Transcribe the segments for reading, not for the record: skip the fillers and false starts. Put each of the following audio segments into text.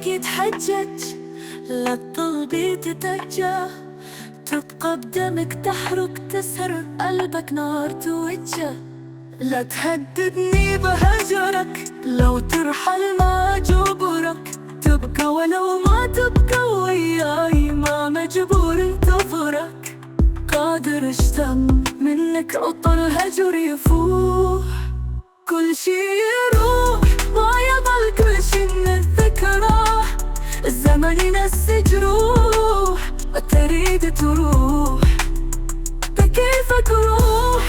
فيك يتحجج، لا تطلبي تتجه، تبقى بدمك تحرق، تسهر قلبك نار توجه. لا تهددني بهجرك، لو ترحل ما جبرك، تبقى ولو ما تبقى وياي، ما مجبور انتظرك. قادر اشتم منك عطر الهجر يفوح، كل شي يروح ما يضل كل شي من الذكرى. الزمن ينسي جروح وتريد تروح، بكيفك روح.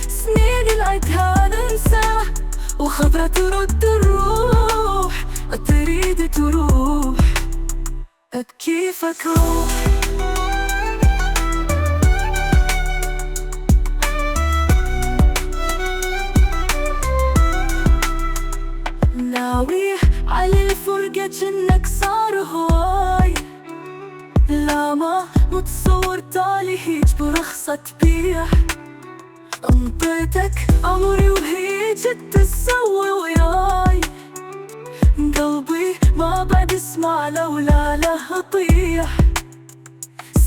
سنين العدها ننسى وخبرة ترد الروح، وتريد تروح، بكيفك روح. ناوي على الفرقة جنك صار هواي، لا ما متصور طالي هيج برخصة تبيع. انطيتك عمري وهي جد تسوي وياي، قلبي ما بعد اسمع لولا له طيح.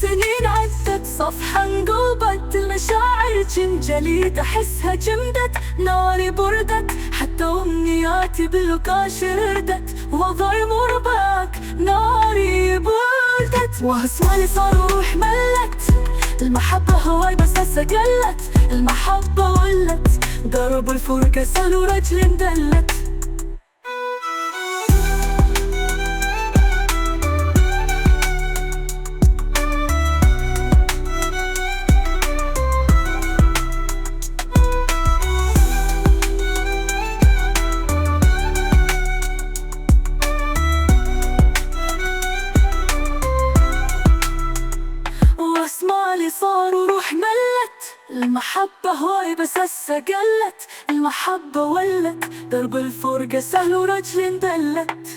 سنين عدت صفحة انقلبت، المشاعر جنجليت احسها جمدت، ناري بردت حتى امنياتي بالوقاش ردت، وضعي مربك ناري بردت. واسمالي صار روح ملت، المحبة هواي بس هسه قلت، المحبة ولت ضرب الفرقة سهل ورجل اندلت. واسمالي صار وروح ملت، المحبة هواي بس هسه قلت، المحبة ولت درب الفرقة سهل ورجل اندلت.